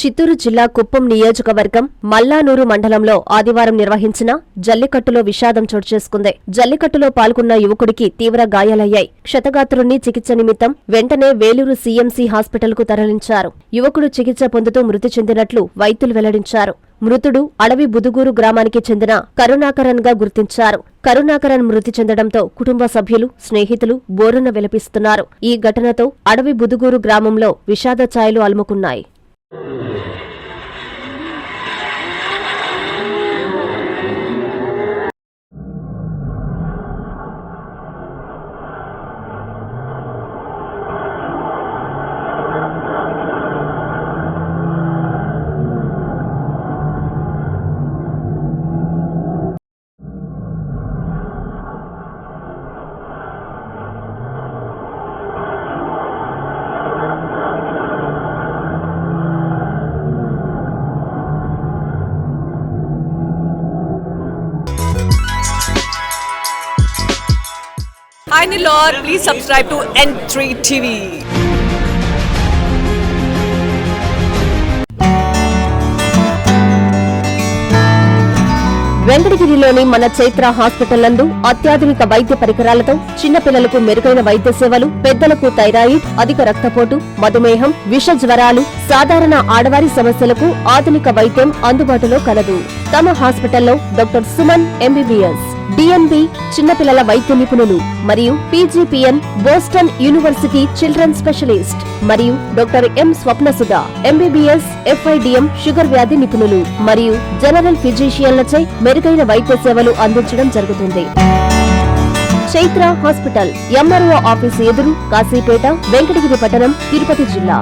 చిత్తూరు జిల్లా కుప్పం నియోజకవర్గం మల్లానూరు మండలంలో ఆదివారం నిర్వహించిన జల్లికట్టులో విషాదం చోటుచేసుకుంది. జల్లికట్టులో పాల్గొన్న యువకుడికి తీవ్ర గాయాలయ్యాయి. క్షతగాత్రుణ్ణి చికిత్స నిమిత్తం వెంటనే వేలూరు సీఎంసీ హాస్పిటల్కు తరలించారు. యువకుడు చికిత్స పొందుతూ మృతి చెందినట్లు వైద్యులు వెల్లడించారు. మృతుడు అడవి బుదుగూరు గ్రామానికి చెందిన కరుణాకరన్ గా గుర్తించారు. కరుణాకరన్ మృతి చెందడంతో కుటుంబ సభ్యులు, స్నేహితులు బోరున విలపిస్తున్నారు. ఈ ఘటనతో అడవి బుదుగూరు గ్రామంలో విషాద ఛాయలు అలుముకున్నాయి. Hi Nilor, please subscribe to N3 TV. వెంకటగిరిలోని మన చైత్ర హాస్పిటల్ నందు అత్యాధునిక వైద్య పరికరాలతో చిన్నపిల్లలకు మెరుగైన వైద్య సేవలు, పెద్దలకు థైరాయిడ్, అధిక రక్తపోటు, మధుమేహం, విష జ్వరాలు, సాధారణ ఆడవారి సమస్యలకు ఆధునిక వైద్యం అందుబాటులో కలదు. తమ హాస్పిటల్లో డాక్టర్ సుమన్ ఎంబీబీఎస్, డిఎన్బి చిన్నపిల్లల వైద్య నిపుణులు మరియు PGPN Boston university children specialist మరియు doctor M Swapnasudha MBBS FIDM sugar వ్యాధి నిపుణులు మరియు జనరల్ ఫిజిషియన్లచే మెరుగైన వైద్య సేవలు అందించడం జరుగుతుంది. చైత్ర హాస్పిటల్, ఎంఆర్ఓ ఆఫీసు ఎదురు, కాశీపేట, వెంకటగిరి పట్టణం, తిరుపతి జిల్లా.